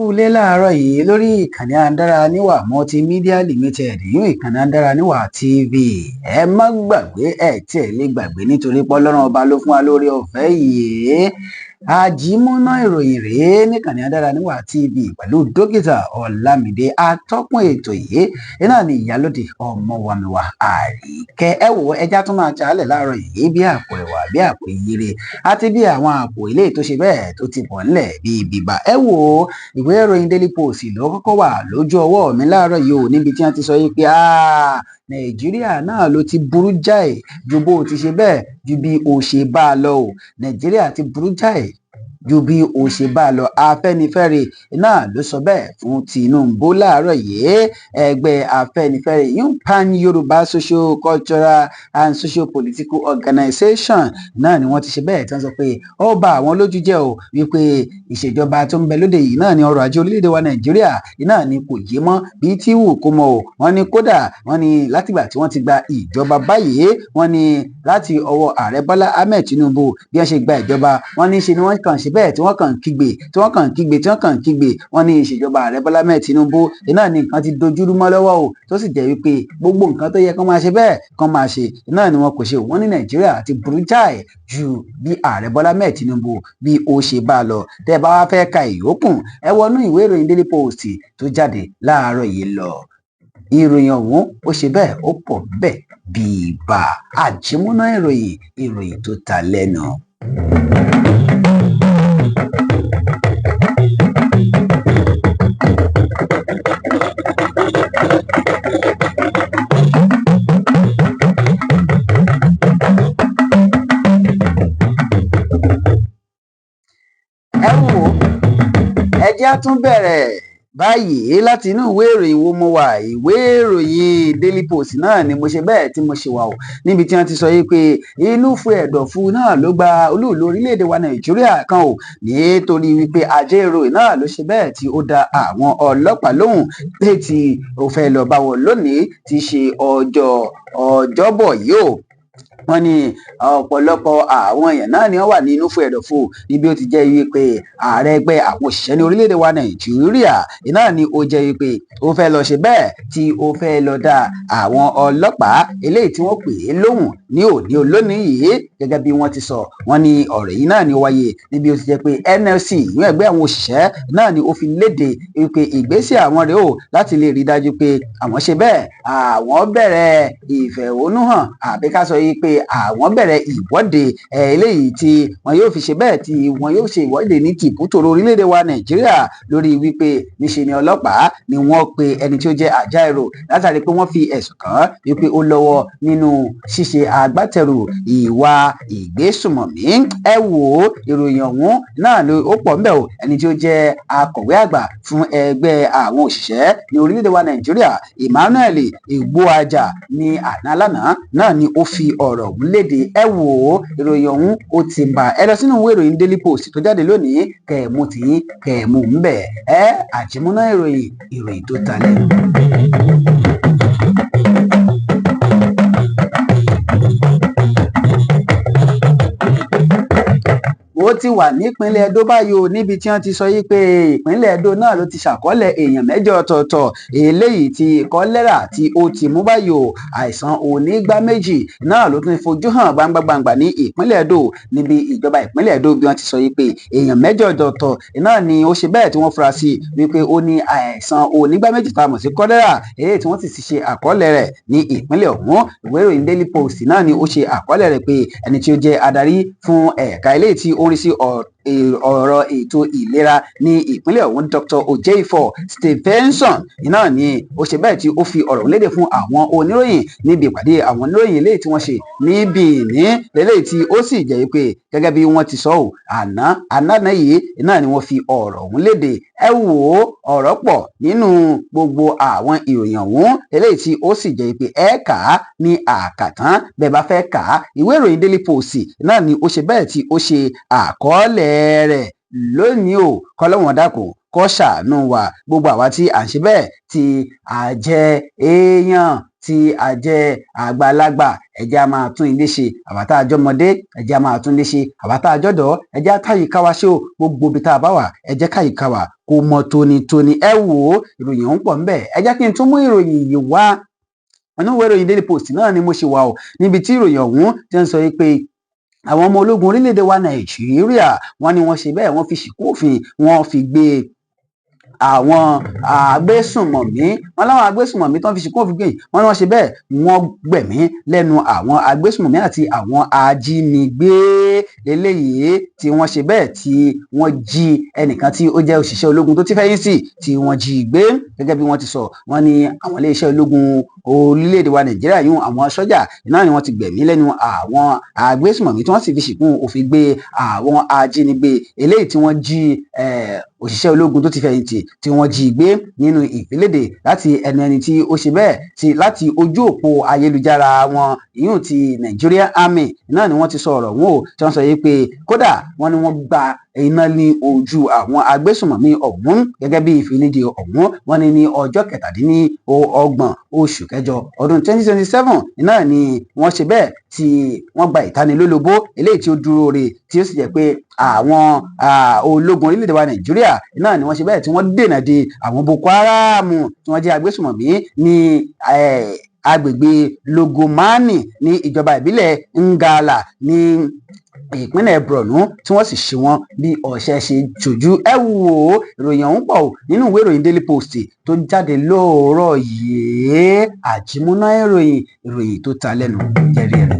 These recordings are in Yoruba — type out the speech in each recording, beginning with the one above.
kú ilé láàárọ̀ yìí lórí ìkànnì Adáraníwà Multimedia Limited yún ìkànnì Adáraníwà TV. Ẹ má gbàgbé tí ẹ lè gbàgbé nítorí pé Ọlọ́run ọba ló fún wa lórí ọ̀fẹ́ yìí. Àjímúná ìròyìn rèé níkànnì Adáraníwà TV pẹ̀lú dókítà Ọlámídé atọ́kùn ètò yìí. Iná ni ìyálóde ọmọwàmíwà Àríkẹ́. Ẹ wò ẹja tún máa jalè láàárọ̀ yìí bí àpò ẹ̀wà bí àpò ìyèrè àti bí àwọn àpò ilé tó ṣe bẹ́ẹ̀ tó ti pọ̀ ńlẹ̀ bí bíbá. Ẹ wò ìwé ìròyìn Daily Post ló kọ́kọ́ wà lójú ọwọ́ mi láàárọ̀ yìí ò níbi tí wọ́n ti sọ yìí pé Nàìjíríà náà ló ti burú jáì ju bó ti ṣe bẹ́ẹ̀ ju bí o ṣe bá a lọ o. Nàìjíríà ti burú jáì ju bí o ṣe bá a lọ. Afẹ́nifẹ́re náà ló sọ bẹ́ẹ̀ fún Tinubu láàárọ̀ yìí. Ẹgbẹ́ Afẹ́nifẹ́re Pan Yoruba Social Cultural and Social Political Organization náà ni wọ́n ti ṣe bẹ́ẹ̀ tí wọ́n sọ pé ó bà àwọn lójú jẹ́ o wípé ìṣèjọba tó ń bẹ lóde yìí náà ni ọrọ̀ ajé orílẹ̀-èdè wa Nàìjíríà náà ni kò yé mọ́ bí tí wù kó mọ́ o. Wọ́n ní kódà wọ́n ní látìgbà tí wọ́n ti gba ìjọba báyìí wọ́n ní láti ọwọ́ ààrẹ Bọ́lá Ahmed Tinubu bí wọ́n ṣe gba ìjọba wọ́n ní ṣe ni wọ́n kàn ṣe bẹ́ẹ̀ tí wọ́n kàn kígbe wọ́n ní ìṣèjọba ààrẹ Bọ́lá Ahmed Tinubu náà ni nǹkan ti dojúrú mọ́ lọ́wọ́ o tó sì jẹ́ wípé gbogbo nǹkan tó yẹ kán máa ṣe bẹ́ẹ̀ kán máa ṣe náà ni wọn kò ṣe. Wọ́n ní Nàìjíríà ti burú jáì ju bí ààrẹ Bọ́lá Ahmed Tinubu bí ó ṣe bá a lọ. Tẹ́ ẹ bá wá fẹ́ ka ìyókù ẹ wọnú ìwé ìròyìn Daily Post tó jáde láàárọ̀ yìí lọ. Ìròyìn ọ̀hún ó ṣe bẹ́ẹ̀ ó pọ̀ bẹ́ẹ̀ bíi bá àjímúná ìròyìn tó ta lẹ́nu. Ẹ wò ẹ jẹ́ á tún bẹ̀rẹ̀ báyìí láti inú ìwé ìròyìn wo mo wà. Ìwé ìròyìn Daily Post náà ni mo ṣe bẹ́ẹ̀ tí mo ṣe wà o níbi tí wọ́n ti sọ yìí pé inú fún ẹ̀dọ̀fu náà ló gba olúùlú orílẹ̀-èdè wa Nàìjíríà kan o nítorí wípé àjẹrò náà ló ṣe bẹ́ẹ̀ tí ó dá àwọn ọlọ́pàá lóhùn léyìí tí ó fẹ́ lọ bá wọn lónìí tí ṣe ọjọ́bọ̀ yìí o. Wọ́n ní ọ̀pọ̀lọpọ̀ àwọn èèyàn náà ni wọ́n wà nínú fún ẹ̀dọ̀fù níbi ó ti jẹ́ wípé ààrẹ ẹgbẹ́ àwọn òṣìṣẹ́ ní orílẹ̀-èdè wa Nàìjíríà náà ni ó jẹ́ wípé ó fẹ́ lọ ṣe bẹ́ẹ̀ tí ó fẹ́ lọ dá àwọn ọlọ́pàá eléyìí tí wọ́n pè é lóhùn ní òní olónìí yìí gẹ́gẹ́ bí wọ́n ti sọ. Wọ́n ní ọ̀rọ̀ yìí náà ni ó wáyé níbi ó ti jẹ́ pé NLC ìyún ẹgbẹ́ àwọn òṣìṣẹ́ náà ni ó fi léde wípé ìgbésẹ̀ àwọn rèé o láti lè rí dájú pé àwọn ṣe bẹ́ẹ̀ àwọn bẹ̀rẹ̀ ìfẹ̀hónúhàn àbí ká sọ yìí pé àwọn bẹ̀rẹ̀ ìwọ́de eléyìí tí wọn yóò fi ṣe bẹ́ẹ̀ tí wọn yóò ṣe ìwọ́de ní tìbútòrò orílẹ̀-èdè wa Nàìjíríà lórí wípé níṣe ni ọlọ́pàá ni wọ́n pe ẹni tí ó jẹ́ àjàìrò látàrí pé wọ́n fi ẹ̀sùn kàn án wípé ó lọ́wọ́ nínú ṣíṣe agbátẹrù ìwà ìgbésùmọ̀mí. Ẹ wò ìròyìn ọ̀hún náà ló ó pọ̀ ńbẹ̀ o. Ẹni tí ó jẹ́ akọ̀wé àgbà fún ẹgbẹ́ àwọn òṣìṣẹ́ ní orílẹ̀-èdè wa Nàìjíríà Emmanuel Igbo ní àná lánàá náà ni ó fi ọ̀rọ̀ ọ̀hún léde. Ẹ wò ìròyìn ọ̀hún ó ti bà ẹ lọ sínú ìwé ìròyìn Daily Post tó jáde lónìí kẹ̀mú tìyín kẹ̀mú ńbẹ̀. Àjímúná ìròyìn tó ta lẹ́nu. Ó ti wà nípínlẹ̀ Edo báyìí o níbi tí wọ́n ti sọ yìí pé ìpínlẹ̀ Edo náà ló ti ṣàkọọ́lẹ̀ èèyàn 8 ọ̀tọ̀ọ̀tọ̀ eléyìí tí kọ́lẹ́rà tí ó ti mú báyìí o. Àìsàn onígbá méjì náà ló tún fojú hàn gbangbangba ní ìpínlẹ̀ Edo níbi ìjọba ìpínlẹ̀ Edo bí wọ́n ti sọ yìí pé èèyàn 8 ọ̀tọ̀ọ̀tọ̀ náà ni ó ṣe bẹ́ẹ̀ tí wọ́n fura sí wípé ó ní àìsàn onígbá méjì tá a mọ̀ sí kọ́lẹ́rà eléyìí tí wọ́n ti ṣe àkọọ́lẹ̀ rẹ̀ ní ìpínlẹ̀ ọ̀hún. Ìwé ìròyìn Daily Post náà ni ó ṣe àkọọ́lẹ̀ rẹ̀ pé ẹni tí ó jẹ́ adarí fún ẹ̀ka eléyìí tí ó ń rí sí ọ̀rọ̀ ètò ìlera ní ìpínlẹ̀ ọ̀hún Dr. Ojeifo Stephenson náà ni ó ṣe bẹ́ẹ̀ tí ó fi ọ̀rọ̀ léde fún àwọn oníròyìn níbi ìpàdé àwọn oníròyìn eléyìí tí wọ́n ṣe ní Benin eléyìí tí ó sì jẹ́ pé gẹ́gẹ́ bí wọ́n ti sọ ọ́ àná yìí náà ni wọ́n fi ọ̀rọ̀ ọ̀hún léde. Ẹ wò ọ̀rọ̀ pọ̀ nínú gbogbo àwọn ìròyìn ọ̀hún eléyìí tí ó sì jẹ́ pé ẹ kà á ní àkàtán bẹ́ẹ̀ bá fẹ́ kà á. Ìwé ìròyìn Daily Post náà ni ó ṣe bẹ́ẹ̀ tí ó ṣe àkọọ́lẹ̀ rẹ̀ lónìí o. Kọ́lọ́hun dákun kó ṣàánú wa gbogbo àwa tí à ń ṣe bẹ́ẹ̀ tí a jẹ́ èèyàn tí a jẹ́ àgbàlagbà ẹ jẹ́ á máa tún ilé ṣe, àwa tá a jọmọdé ẹ jẹ́ á máa tún ilé ṣe, àwa tá a jọ̀dọ́ ẹ jẹ́ á táyìíká wa ṣe o, gbogbo ibi tá a bá wà ẹ jẹ́ káyìíká wa kó mọ́ tónítóní. ẹ wò ó ìròyìn ọ̀hún pọ̀ ńbẹ̀, ẹ jẹ́ kí n tún mú ìròyìn yìí wá. inú ìwé ìròyìn Daily Post náà ni mo ṣe wà o, níbi tí ìròyìn ọ̀hún ti ń sọ pé àwọn ọmọ ológun orílẹ̀-èdè wa Nàìjíríà wọ́n ní wọ́n ṣe bẹ́ẹ̀ wọ́n fi ṣìkún òfin wọ́n fi gbé àwọn agbésùnmọ̀mí, wọn láwọn agbésùnmọ̀mí tó ń fi ṣìkún òfin gbé wọn ni wọ́n ṣe bẹ́ẹ̀ wọ́n gbẹ̀mí lẹ́nu àwọn agbésùnmọ̀mí àti àwọn ajínigbé eléyìí tí wọ́n ṣe bẹ́ẹ̀ tí wọ́n jí ẹnìkan tí ó jẹ́ òṣìṣẹ́ ológun tó ti fẹ̀yìntì tí wọ́n jí gbé. Gẹ́gẹ́ bí wọ́n ti sọ, wọ́n ní àwọn iléeṣẹ́ ológun orílẹ̀-èdè wa Nàìjíríà yún àwọn sọ́jà náà ni wọ́n ti gbẹ̀mí lẹ́nu àwọn agbésùnmọ̀mí tí wọ́n sì fi ṣìkún òfin gbé àwọn ajínigbé eléyìí tí wọ́n jí òṣìṣẹ́ ológun tó ti fẹ̀yìntì tí wọ́n jí gbé nínú ìfiléde láti ẹni tí ó ṣe bẹ́ẹ̀ ti láti ojú òpó ayélujára wọn ìyún ti Nigerian Army náà ni wọ́n ti sọ ọ̀rọ̀ wọn o, tí wọ́n sọ yìí pé kódà wọ́n ní wọ́n gba iná ní ojú àwọn agbésùnmọ̀mí ọ̀hún gẹ́gẹ́ bí ìfiléde ọ̀hún. Wọ́n ní ní ọjọ́ 27 oṣù kẹjọ ọdún 2027 náà ni wọ́n ṣe bẹ́ẹ̀ tí wọ́n gba ìtanilólobó eléyìí tí ó dúró re tí ó sì jẹ́ pé àwọn ológun orílẹ̀-èdè wa Nàìjíríà náà ni wọ́n ṣe bẹ́ẹ̀ tí wọ́n dènà de àwọn Boko Haram tí wọ́n jẹ́ agbésùnmọ̀mí ní agbègbè Logomani ní ìjọba ìbílẹ̀ Ngala ní ìpínlẹ̀ Borno tí wọ́n sì ṣe wọ́n bí ọ̀sẹ̀ ṣe jòjú. ẹ wò ó ìròyìn ọ̀hún pọ̀ nínú ìwé ìròyìn Daily Post tó jáde lóòrọ̀ yìí. àjímúná ìròyìn tó ta lẹ́nu jẹ́rí ẹ̀rí.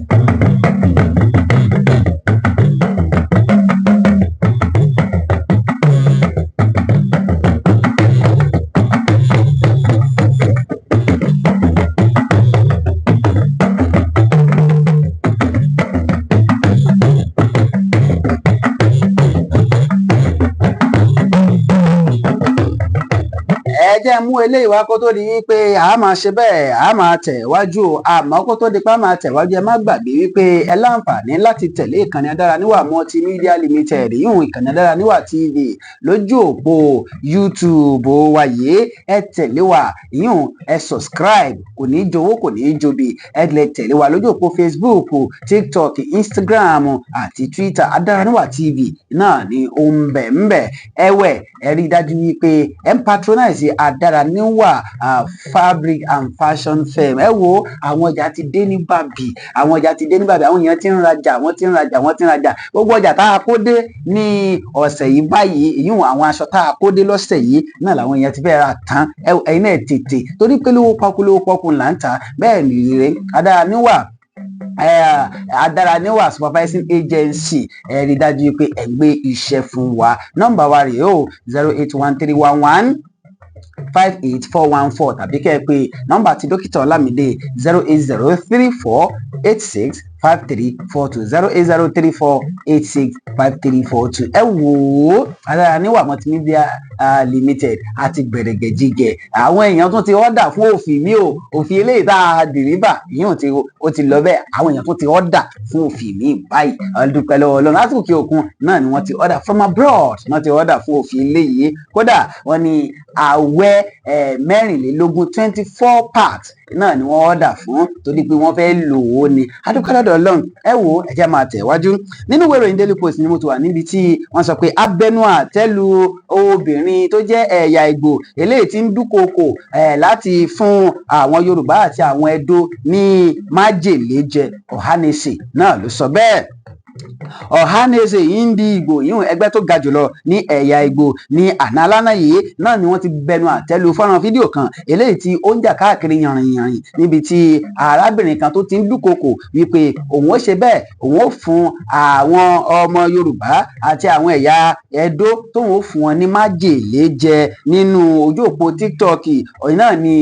ẹ jẹ́ mú eléyìí wá kó tó di wípé a máa ṣe bẹ́ẹ̀ a máa tẹ̀wájú àmọ́ kó tó di pé a máa tẹ̀wájú ẹ má gbàgbé wípé ẹ láǹfààní láti tẹ̀lé ìkànnì Adáraníwà Multimedia Limited yìí ìkànnì Adáraníwà TV lójú òpó YouTube wa yìí. ẹ tẹ̀lé wa yìí ẹ subscribe, kò ní í jowó kò ní í jobi. ẹ lè tẹ̀lé wa lójú òpó Facebook, TikTok, Instagram àti Twitter. Adáraníwà TV náà ni ó ń bẹ̀ ń bẹ̀. ẹ̀wẹ̀ ẹ rí i dájú wípé ẹ ń patronize Adáraníwà fabric and fashion firm. ẹ wo àwọn ọjà ti dé ní bàbí, àwọn ọjà ti dé ní bàbí, àwọn èèyàn ti ń rajà wọ́n ti ń rajà gbogbo ọjà tá a kó dé ní ọ̀sẹ̀ yìí báyìí ìyún àwọn aṣọ tá a kó dé lọ́sẹ̀ yìí náà làwọn èèyàn ti fẹ́ ra tán. ẹ̀yin náà tètè torí pé lówó pọ́kú là ń tà bẹ́ẹ̀ nìyẹrẹ. Adáraníwà supervising agency ẹ rí dájú pé ẹ gbé iṣẹ́ fún wa. nọ́mbà wa rèé o 08131158414 tàbí kẹ́ ẹ pé nọ́mbà ti dókítà Ọlámídé 08034865342 08034865342. ẹ wò ó Adáraníwà Multimedia Limited àti gbẹ̀rẹ̀gẹ̀jigẹ̀ àwọn èèyàn tún ti ọ́dà fún òfin mi o, òfin eléyìí tá a dìríbà yìí ó ti lọ bẹ́ẹ̀. àwọn èèyàn tún ti ọ́dà fún òfin mi báyìí. ọdúnpẹ́ lọ́wọ́ Ọlọ́run láti òkè òkun náà ni wọ́n ti ọ́dà from abroad wọ́n ti ọ́dà fún òfin eléyìí. kódà wọ́n ní àwẹ̀ 24 parts náà ni wọ́n ọ́dà fún torí pé wọ́n fẹ́ lò ó ni. adúpẹ́ lọ́dọ̀ Ọlọ́run. ẹ wo ẹ jẹ́ máa tẹ̀wájú nínú ìwé ìròyìn Daily Post ni mo ti wà níbi tí wọ́n sọ pé abẹnú àtẹ́lu obìnrin tó jẹ́ ẹ̀yà Ìgbò eléyìí tí ń dúnkokò láti fún àwọn Yorùbá àti àwọn Ẹdó ní májèlé jẹ. Ọ̀hánẹsẹ̀ náà ló sọ bẹ́ẹ̀. Ọ̀hánẹsẹ̀ Ìndí Ìgbò yìí ẹgbẹ́ tó ga jùlọ ní ẹ̀yà Ìgbò ní àná alánà yìí náà ni wọ́n ti bẹnu àtẹ́lu fọ́nrán fídíò kan eléyìí tí ó ń jà káàkiri yànrìnyànrìn níbi tí arábìnrin kan tó ti ń dúnkokò wípé òun ó ṣe bẹ́ẹ̀ òun ó fún àwọn ọmọ Yorùbá àti àwọn ẹ̀yà Ẹdó tóun ó fún wọn ní májèlé jẹ nínú ojú òpó TikTok. ọ̀yìn náà ni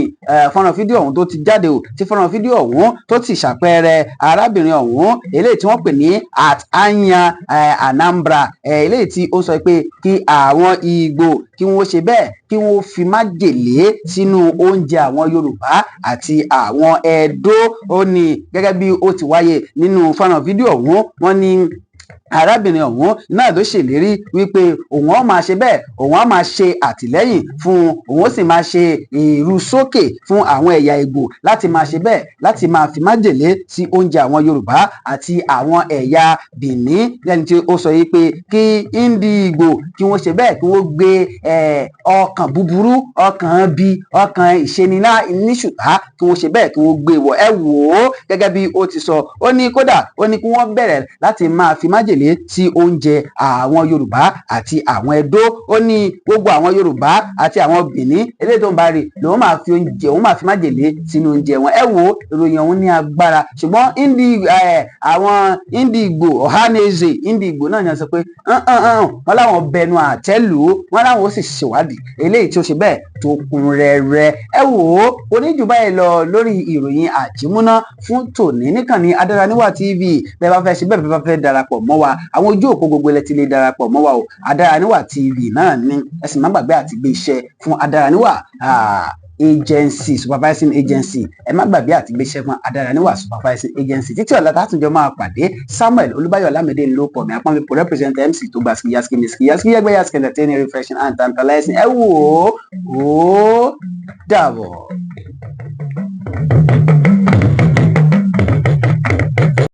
fọ́nrán fídíò ọ̀hún tó ti jáde o, tí fọ́nrán fídíò ọ̀hún tó ti ṣàpẹẹrẹ arábìnrin ọ̀hún eléyìí tí wọ́n pè ní Anya Anambra eléyìí tí ó sọ pé kí àwọn Ìgbò kí wọ́n ṣe bẹ́ẹ̀ kí wọ́n fi májèlé sínú oúnjẹ àwọn Yorùbá àti àwọn Ẹdó. ó ní gẹ́gẹ́ bí ó ti wáyé nínú fọ́nrán fídíò ọ̀hún wọ́n ní arábìnrin ọ̀hún náà ló ṣèlérí wípé òun ó máa ṣe bẹ́ẹ̀, òun ó máa ṣe àtìlẹ́yìn fún òun ó sì máa ṣe ìrúsókè fún àwọn ẹ̀yà Ìgbò láti máa ṣe bẹ́ẹ̀, láti máa fi májèlé sí oúnjẹ àwọn Yorùbá àti àwọn ẹ̀yà Bìní, lẹ́ni tí ó sọ yìí pé kí Ìgbò kí wọ́n ṣe bẹ́ẹ̀, kí wọ́n gbé ọkàn búburú, ọkàn bí, ọkàn ìṣenilá níṣùtá, kí wọ́n ṣe bẹ́ẹ̀, kí wọ́n gbé wọ̀. Ẹ wò ó, gẹ́gẹ́ bí ó ti sọ, ó ní kódà ó ní kí wọ́n bẹ̀rẹ̀ láti máa fi májèlé sí oúnjẹ àwọn Yorùbá àti àwọn Ẹdó. Ó ní gbogbo àwọn Yorùbá àti àwọn Bìní eléyìí tó ń bá rí lòun máa fi oúnjẹ, òun máa fi májèlé sínú oúnjẹ wọn. Ẹ wo ìròyìn ọ̀hún ní agbára, ṣùgbọ́n àwọn Ìgbò Ohanaeze Ìgbò náà ni wọ́n sọ pé wọ́n láwọn bẹnu àtẹ́lù, wọ́n láwọn ó sì ṣèwádìí eléyìí tí ó ṣe bẹ́ẹ̀ tó kún rẹ́rẹ́. Ẹ wò ó, oníjù báyìí lọ lórí ìròyìn àjímúná fún tòní níkànnì Adáraníwà TV. Bẹ́ẹ̀ bá fẹ́ ṣe bẹ́ẹ̀, bẹ́ẹ̀ bá fẹ́ darapọ̀ mọ́ wa, àwọn ojú òpó gbogbo ẹ ti lè darapọ̀ mọ́ wa o. Adáraníwà TV náà ni ẹ sì má gbàgbé àti gbé iṣẹ́ fún Adáraníwà agency, supervising agency. Ẹ má gbàgbé àti gbé iṣẹ́ fún Adáraníwà supervising agency. Títí ọ̀la tátùjọ máa pàdé. Samuel Olúbáyọ̀ Lámídé ló pọ̀ mí, apọ́n mi kò represent MC tó gba skiyaski ẹgbẹ́ yaski entertaining, refreshing and tantalizing. Ẹ wò ó dàbọ̀.